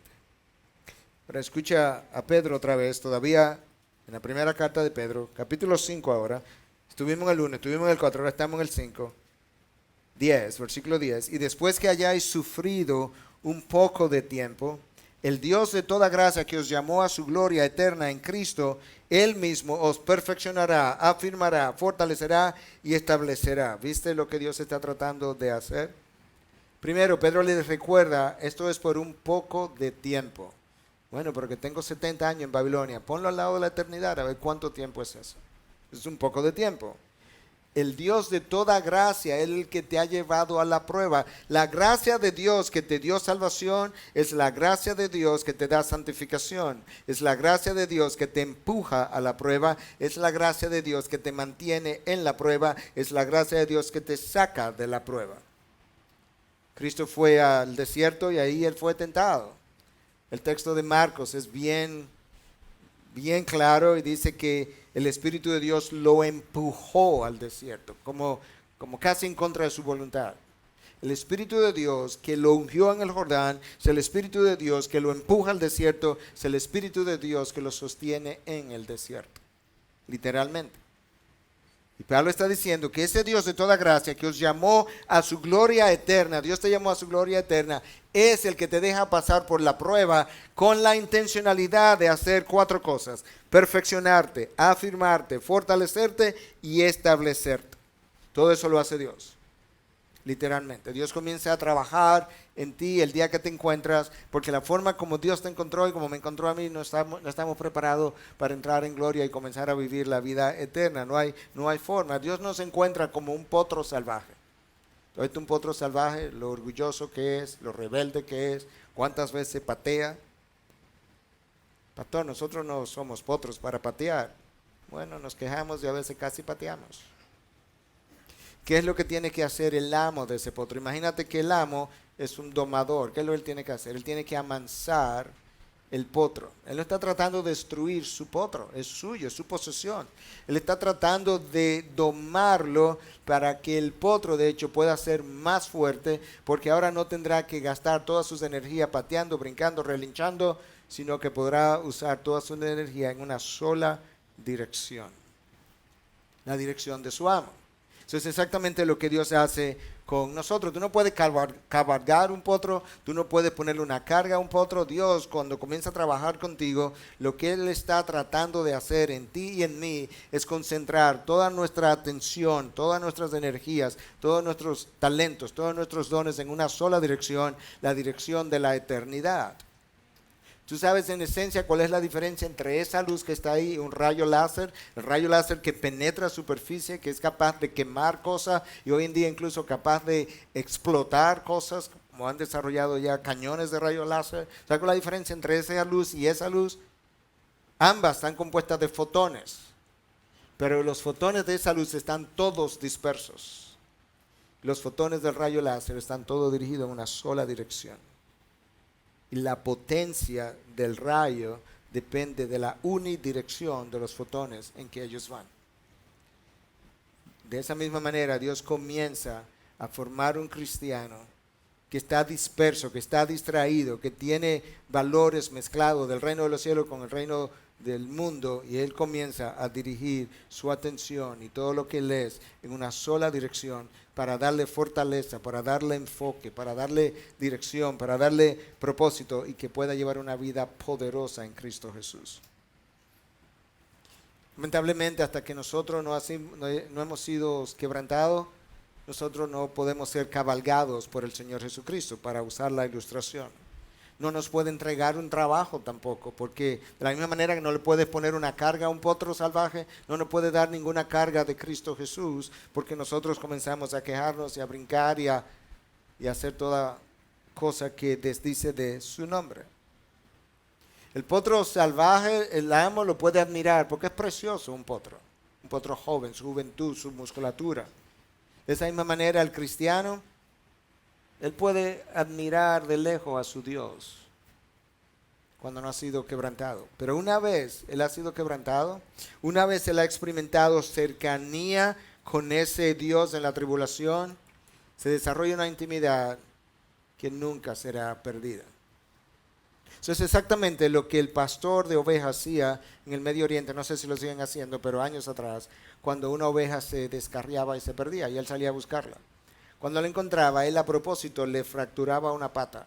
Pero escucha a Pedro otra vez, todavía en la primera carta de Pedro, capítulo 5 ahora. Estuvimos en el 1, estuvimos en el 4, ahora estamos en el 5. 10, versículo 10. Y después que hayáis sufrido un poco de tiempo, el Dios de toda gracia que os llamó a su gloria eterna en Cristo, Él mismo os perfeccionará, afirmará, fortalecerá y establecerá. ¿Viste lo que Dios está tratando de hacer? Primero, Pedro les recuerda, esto es por un poco de tiempo. Bueno, porque tengo 70 años en Babilonia. Ponlo al lado de la eternidad, a ver cuánto tiempo es eso. Es un poco de tiempo. El Dios de toda gracia es el que te ha llevado a la prueba. La gracia de Dios que te dio salvación es la gracia de Dios que te da santificación. Es la gracia de Dios que te empuja a la prueba. Es la gracia de Dios que te mantiene en la prueba. Es la gracia de Dios que te saca de la prueba. Cristo fue al desierto y ahí Él fue tentado. El texto de Marcos es bien claro y dice que el Espíritu de Dios lo empujó al desierto, como casi en contra de su voluntad. El Espíritu de Dios que lo ungió en el Jordán, es el Espíritu de Dios que lo empuja al desierto, es el Espíritu de Dios que lo sostiene en el desierto, literalmente. Y Pablo está diciendo que ese Dios de toda gracia que os llamó a su gloria eterna, Dios te llamó a su gloria eterna, es el que te deja pasar por la prueba con la intencionalidad de hacer 4 cosas: perfeccionarte, afirmarte, fortalecerte y establecerte. Todo eso lo hace Dios, literalmente. Dios comienza a trabajar en ti el día que te encuentras, porque la forma como Dios te encontró y como me encontró a mí, no estamos preparados para entrar en gloria y comenzar a vivir la vida eterna. No hay forma. Dios nos encuentra como un potro salvaje. Entonces, un potro salvaje, lo orgulloso que es, lo rebelde que es, cuántas veces patea. Pastor, nosotros no somos potros para patear. Bueno, nos quejamos y a veces casi pateamos. ¿Qué es lo que tiene que hacer el amo de ese potro? Imagínate que el amo es un domador. ¿Qué es lo que él tiene que hacer? Él tiene que amansar el potro. Él no está tratando de destruir su potro, es suyo, es su posesión. Él está tratando de domarlo para que el potro de hecho pueda ser más fuerte, porque ahora no tendrá que gastar toda su energía pateando, brincando, relinchando, sino que podrá usar toda su energía en una sola dirección, la dirección de su amo. Eso es exactamente lo que Dios hace con nosotros. Tú no puedes cabalgar un potro, tú no puedes ponerle una carga a un potro. Dios, cuando comienza a trabajar contigo, lo que Él está tratando de hacer en ti y en mí es concentrar toda nuestra atención, todas nuestras energías, todos nuestros talentos, todos nuestros dones en una sola dirección, la dirección de la eternidad. Tú sabes en esencia cuál es la diferencia entre esa luz que está ahí y un rayo láser, el rayo láser que penetra superficie, que es capaz de quemar cosas y hoy en día incluso capaz de explotar cosas, como han desarrollado ya cañones de rayo láser. ¿Sabes cuál es la diferencia entre esa luz y esa luz? Ambas están compuestas de fotones, pero los fotones de esa luz están todos dispersos. Los fotones del rayo láser están todos dirigidos en una sola dirección. Y la potencia del rayo depende de la unidirección de los fotones en que ellos van. De esa misma manera, Dios comienza a formar un cristiano que está disperso, que está distraído, que tiene valores mezclados del reino de los cielos con el reino del mundo, y Él comienza a dirigir su atención y todo lo que Él es en una sola dirección para darle fortaleza, para darle enfoque, para darle dirección, para darle propósito y que pueda llevar una vida poderosa en Cristo Jesús. Lamentablemente, hasta que nosotros no hemos sido quebrantados, nosotros no podemos ser cabalgados por el Señor Jesucristo, para usar la ilustración. No nos puede entregar un trabajo tampoco, porque de la misma manera que no le puedes poner una carga a un potro salvaje, no nos puede dar ninguna carga de Cristo Jesús, porque nosotros comenzamos a quejarnos y a brincar y a hacer toda cosa que desdice de su nombre. El potro salvaje, el amo lo puede admirar porque es precioso un potro joven, su juventud, su musculatura. De esa misma manera el cristiano Él puede admirar de lejos a su Dios cuando no ha sido quebrantado. Pero una vez Él ha sido quebrantado, una vez Él ha experimentado cercanía con ese Dios en la tribulación, se desarrolla una intimidad que nunca será perdida. Eso es exactamente lo que el pastor de ovejas hacía en el Medio Oriente. No sé si lo siguen haciendo, pero años atrás, cuando una oveja se descarriaba y se perdía, y él salía a buscarla. Cuando la encontraba, él a propósito le fracturaba una pata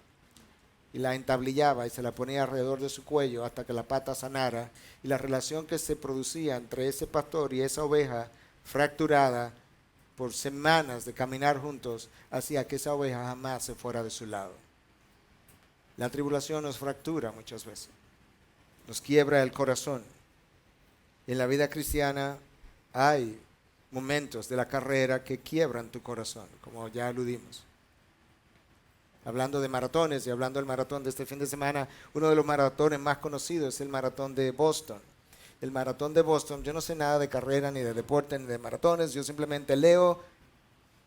y la entablillaba y se la ponía alrededor de su cuello hasta que la pata sanara. Y la relación que se producía entre ese pastor y esa oveja fracturada por semanas de caminar juntos hacía que esa oveja jamás se fuera de su lado. La tribulación nos fractura muchas veces, nos quiebra el corazón. En la vida cristiana hay momentos de la carrera que quiebran tu corazón, como ya aludimos. Hablando de maratones y hablando del maratón de este fin de semana, uno de los maratones más conocidos es el maratón de Boston. El maratón de Boston, yo no sé nada de carrera, ni de deporte, ni de maratones, yo simplemente leo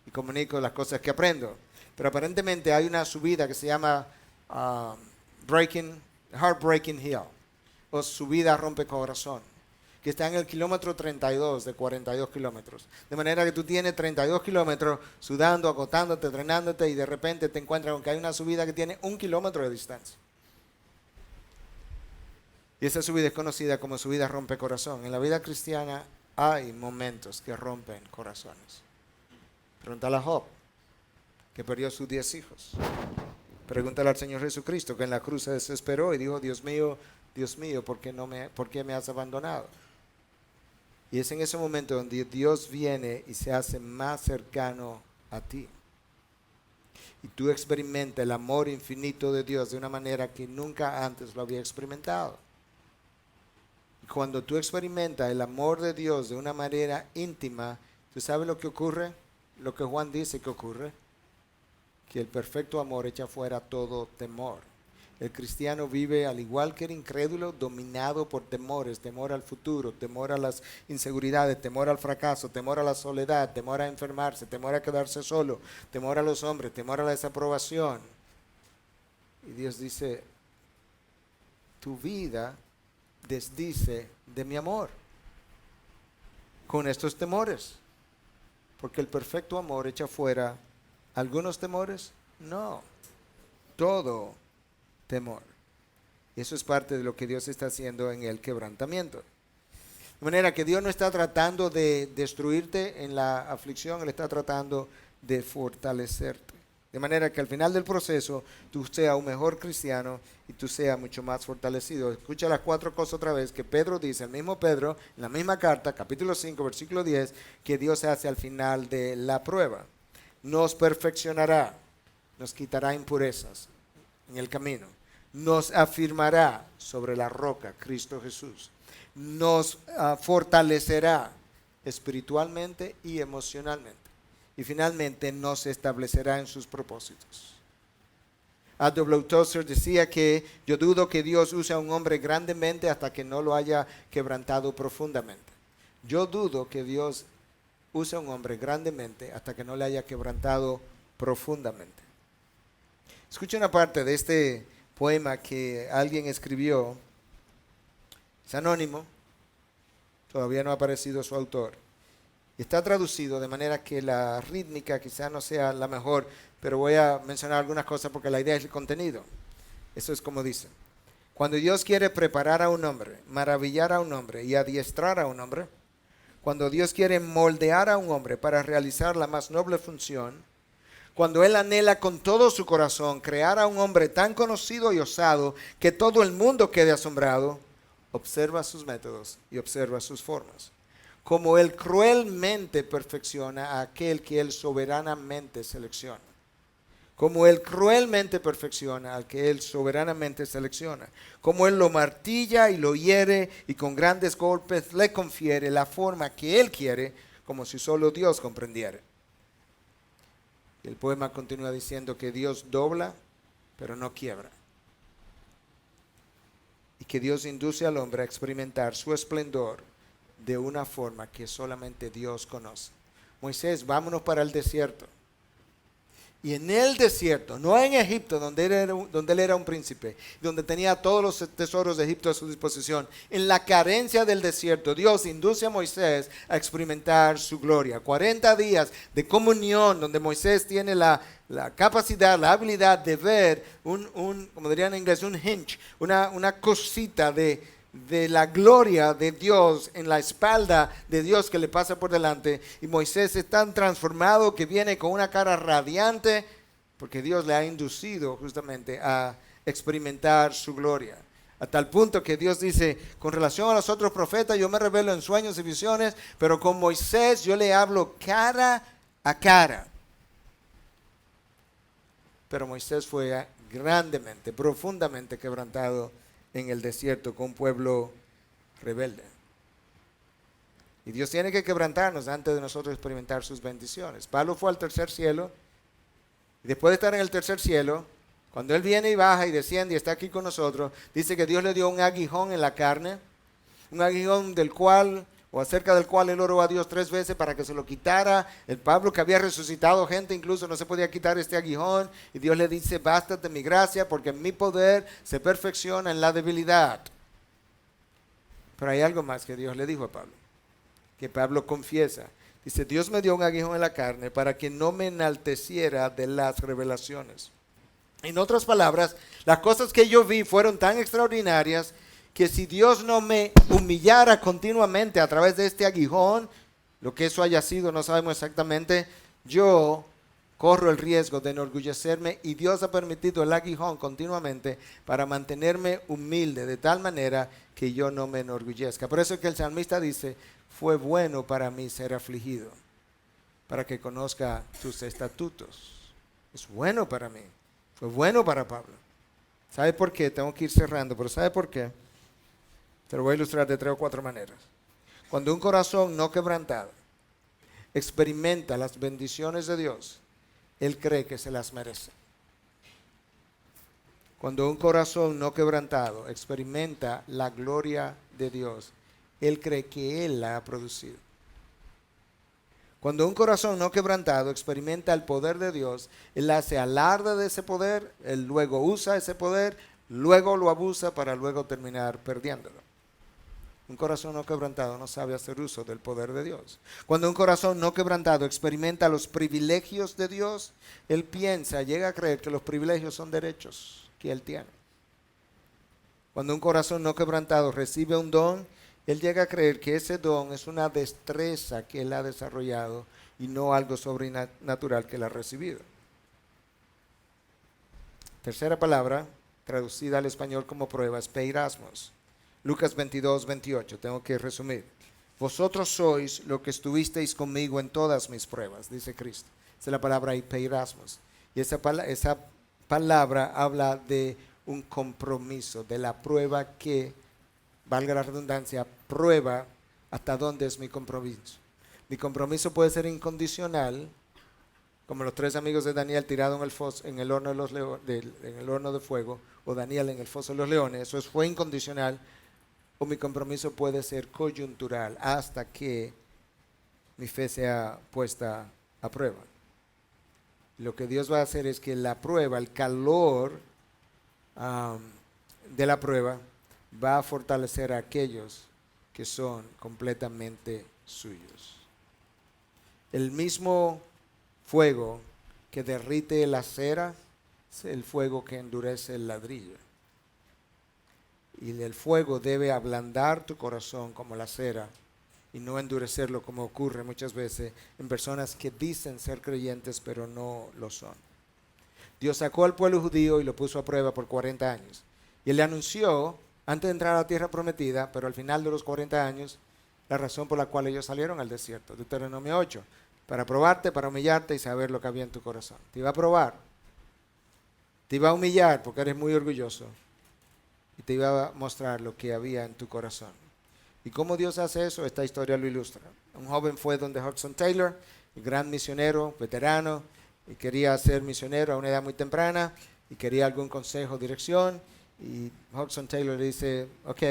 y comunico las cosas que aprendo. Pero aparentemente hay una subida que se llama Heartbreaking Hill, o subida rompecorazón, que está en el kilómetro 32 de 42 kilómetros. De manera que tú tienes 32 kilómetros sudando, agotándote, entrenándote, y de repente te encuentras con que hay una subida que tiene 1 kilómetro de distancia. Y esa subida es conocida como subida rompecorazón. En la vida cristiana hay momentos que rompen corazones. Pregúntale a Job, que perdió sus 10 hijos. Pregúntale al Señor Jesucristo, que en la cruz se desesperó y dijo: Dios mío, ¿por qué me has abandonado? Y es en ese momento donde Dios viene y se hace más cercano a ti. Y tú experimentas el amor infinito de Dios de una manera que nunca antes lo había experimentado. Y cuando tú experimentas el amor de Dios de una manera íntima, ¿tú sabes lo que ocurre? Lo que Juan dice que ocurre. Que el perfecto amor echa fuera todo temor. El cristiano vive, al igual que el incrédulo, dominado por temores: temor al futuro, temor a las inseguridades, temor al fracaso, temor a la soledad, temor a enfermarse, temor a quedarse solo, temor a los hombres, temor a la desaprobación. Y Dios dice: tu vida desdice de mi amor con estos temores, porque el perfecto amor echa fuera algunos temores. No, todo temor. Y eso es parte de lo que Dios está haciendo en el quebrantamiento. De manera que Dios no está tratando de destruirte en la aflicción, Él está tratando de fortalecerte. De manera que al final del proceso tú seas un mejor cristiano y tú seas mucho más fortalecido. Escucha las 4 cosas otra vez que Pedro dice, el mismo Pedro, en la misma carta, capítulo 5, versículo 10, que Dios hace al final de la prueba. Nos perfeccionará, nos quitará impurezas en el camino, nos afirmará sobre la roca, Cristo Jesús, nos fortalecerá espiritualmente y emocionalmente, y finalmente nos establecerá en sus propósitos. A.W. Tozer decía que yo dudo que Dios use a un hombre grandemente hasta que no lo haya quebrantado profundamente. Yo dudo que Dios use a un hombre grandemente hasta que no le haya quebrantado profundamente. Escucha una parte de este poema que alguien escribió. Es anónimo, todavía no ha aparecido su autor. Está traducido de manera que la rítmica quizá no sea la mejor, pero voy a mencionar algunas cosas porque la idea es el contenido. Eso es como dice: cuando Dios quiere preparar a un hombre, maravillar a un hombre y adiestrar a un hombre, cuando Dios quiere moldear a un hombre para realizar la más noble función, cuando Él anhela con todo su corazón crear a un hombre tan conocido y osado que todo el mundo quede asombrado, observa sus métodos y observa sus formas. Como Él cruelmente perfecciona a aquel que Él soberanamente selecciona. Como Él cruelmente perfecciona al que Él soberanamente selecciona. Como Él lo martilla y lo hiere y con grandes golpes le confiere la forma que Él quiere, como si solo Dios comprendiera. Y el poema continúa diciendo que Dios dobla, pero no quiebra. Y que Dios induce al hombre a experimentar su esplendor de una forma que solamente Dios conoce. Moisés, vámonos para el desierto. Y en el desierto, no en Egipto, donde él era un príncipe, donde tenía todos los tesoros de Egipto a su disposición, en la carencia del desierto, Dios induce a Moisés a experimentar su gloria. 40 días de comunión, donde Moisés tiene la capacidad, la habilidad de ver como dirían en inglés, un hinge, una cosita de la gloria de Dios en la espalda de Dios que le pasa por delante, y Moisés es tan transformado que viene con una cara radiante porque Dios le ha inducido justamente a experimentar su gloria, a tal punto que Dios dice: con relación a los otros profetas yo me revelo en sueños y visiones, pero con Moisés yo le hablo cara a cara. Pero Moisés fue grandemente, profundamente quebrantado en el desierto con un pueblo rebelde. Y Dios tiene que quebrantarnos antes de nosotros experimentar sus bendiciones. Pablo fue al tercer cielo, y después de estar en el tercer cielo, cuando él viene y baja y desciende y está aquí con nosotros, dice que Dios le dio un aguijón en la carne, un aguijón del cual, o acerca del cual él oró a Dios 3 veces para que se lo quitara. El Pablo, que había resucitado gente, incluso no se podía quitar este aguijón, y Dios le dice: bástate mi gracia, porque mi poder se perfecciona en la debilidad. Pero hay algo más que Dios le dijo a Pablo, que Pablo confiesa. Dice: Dios me dio un aguijón en la carne para que no me enalteciera de las revelaciones. En otras palabras, las cosas que yo vi fueron tan extraordinarias que si Dios no me humillara continuamente a través de este aguijón, lo que eso haya sido no sabemos exactamente, yo corro el riesgo de enorgullecerme, y Dios ha permitido el aguijón continuamente para mantenerme humilde, de tal manera que yo no me enorgullezca. Por eso es que el salmista dice: fue bueno para mí ser afligido, para que conozca tus estatutos. Es bueno para mí, fue bueno para Pablo. ¿Sabe por qué? Tengo que ir cerrando, pero ¿sabe por qué? Te lo voy a ilustrar de 3 o 4 maneras. Cuando un corazón no quebrantado experimenta las bendiciones de Dios, él cree que se las merece. Cuando un corazón no quebrantado experimenta la gloria de Dios, él cree que Él la ha producido. Cuando un corazón no quebrantado experimenta el poder de Dios, él hace alarde de ese poder, él luego usa ese poder, luego lo abusa para luego terminar perdiéndolo. Un corazón no quebrantado no sabe hacer uso del poder de Dios. Cuando un corazón no quebrantado experimenta los privilegios de Dios, él llega a creer que los privilegios son derechos que él tiene. Cuando un corazón no quebrantado recibe un don, él llega a creer que ese don es una destreza que él ha desarrollado y no algo sobrenatural que él ha recibido. Tercera palabra, traducida al español como prueba, es peirasmos. Lucas 22, 28, tengo que resumir. Vosotros sois lo que estuvisteis conmigo en todas mis pruebas, dice Cristo. Esa es la palabra peirasmos. Y esa palabra habla de un compromiso, de la prueba que, valga la redundancia, prueba hasta dónde es mi compromiso. Mi compromiso puede ser incondicional, como los 3 amigos de Daniel tirados en el horno en el horno de fuego, o Daniel en el foso de los leones. Eso fue incondicional. O mi compromiso puede ser coyuntural hasta que mi fe sea puesta a prueba. Lo que Dios va a hacer es que la prueba, el calor de la prueba, va a fortalecer a aquellos que son completamente suyos. El mismo fuego que derrite la cera es el fuego que endurece el ladrillo. Y el fuego debe ablandar tu corazón como la cera y no endurecerlo, como ocurre muchas veces en personas que dicen ser creyentes pero no lo son. Dios sacó al pueblo judío y lo puso a prueba por 40 años. Y él le anunció antes de entrar a la tierra prometida, pero al final de los 40 años, la razón por la cual ellos salieron al desierto. Deuteronomio 8, para probarte, para humillarte y saber lo que había en tu corazón. Te iba a probar, te iba a humillar porque eres muy orgulloso, y te iba a mostrar lo que había en tu corazón. ¿Y cómo Dios hace eso? Esta historia lo ilustra. Un joven fue donde Hudson Taylor, el gran misionero, veterano, y quería ser misionero a una edad muy temprana, y quería algún consejo, dirección, y Hudson Taylor le dice: ok,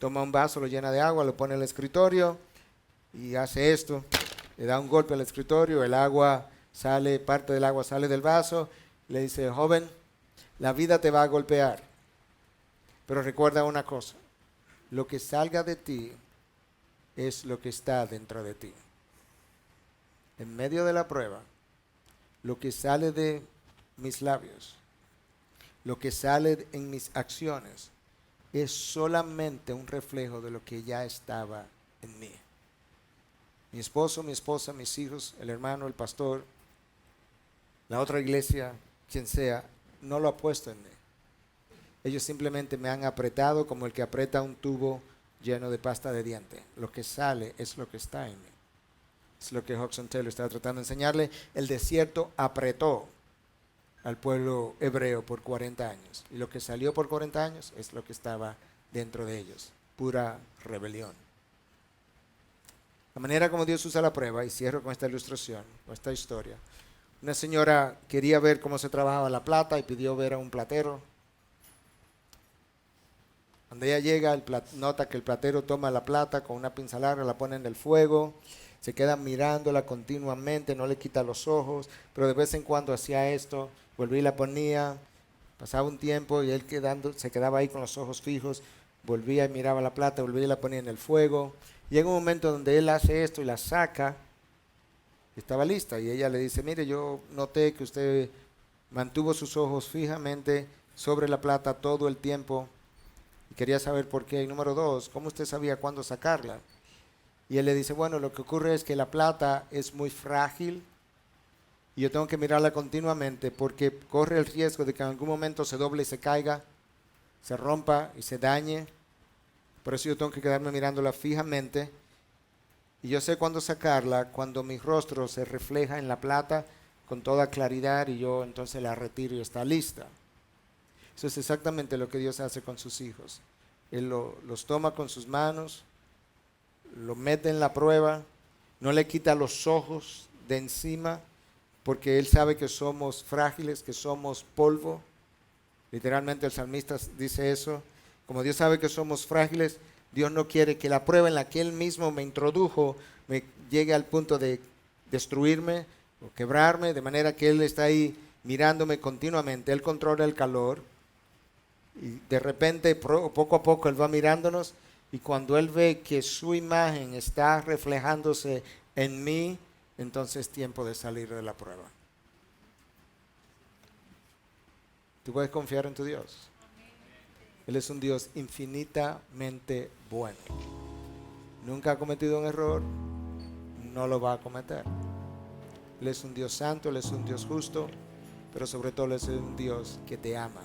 toma un vaso, lo llena de agua, lo pone en el escritorio, y hace esto, le da un golpe al escritorio, el agua sale, parte del agua sale del vaso, le dice, joven, la vida te va a golpear, pero recuerda una cosa, lo que salga de ti es lo que está dentro de ti. En medio de la prueba, lo que sale de mis labios, lo que sale en mis acciones, es solamente un reflejo de lo que ya estaba en mí. Mi esposo, mi esposa, mis hijos, el hermano, el pastor, la otra iglesia, quien sea, no lo ha puesto en mí. Ellos simplemente me han apretado como el que aprieta un tubo lleno de pasta de diente. Lo que sale es lo que está en mí. Es lo que Hudson Taylor estaba tratando de enseñarle. El desierto apretó al pueblo hebreo por 40 años. Y lo que salió por 40 años es lo que estaba dentro de ellos. Pura rebelión. La manera como Dios usa la prueba, y cierro con esta ilustración, con esta historia. Una señora quería ver cómo se trabajaba la plata y pidió ver a un platero. Cuando ella llega, nota que el platero toma la plata con una pinza larga, la pone en el fuego, se queda mirándola continuamente, no le quita los ojos, pero de vez en cuando hacía esto, volvía y la ponía, pasaba un tiempo y él se quedaba ahí con los ojos fijos, volvía y miraba la plata, volvía y la ponía en el fuego. Llega un momento donde él hace esto y la saca, y estaba lista, y ella le dice, mire, yo noté que usted mantuvo sus ojos fijamente sobre la plata todo el tiempo, y quería saber por qué. Y número 2, ¿cómo usted sabía cuándo sacarla? Y él le dice, bueno, lo que ocurre es que la plata es muy frágil, y yo tengo que mirarla continuamente, porque corre el riesgo de que en algún momento se doble y se caiga, se rompa y se dañe. Por eso yo tengo que quedarme mirándola fijamente. Y yo sé cuándo sacarla, cuando mi rostro se refleja en la plata con toda claridad y yo entonces la retiro y está lista. Eso es exactamente lo que Dios hace con sus hijos. Él los toma con sus manos, lo mete en la prueba, no le quita los ojos de encima, porque Él sabe que somos frágiles, que somos polvo. Literalmente el salmista dice eso. Como Dios sabe que somos frágiles, Dios no quiere que la prueba en la que Él mismo me introdujo me llegue al punto de destruirme o quebrarme, de manera que Él está ahí mirándome continuamente. Él controla el calor y de repente, poco a poco, Él va mirándonos, y cuando Él ve que su imagen está reflejándose en mí, entonces es tiempo de salir de la prueba. Tú puedes confiar en tu Dios. Él es un Dios infinitamente bueno. Nunca ha cometido un error, no lo va a cometer. Él es un Dios santo, Él es un Dios justo, pero sobre todo Él es un Dios que te ama.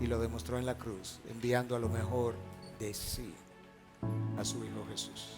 Y lo demostró en la cruz, enviando a lo mejor de sí a su Hijo Jesús.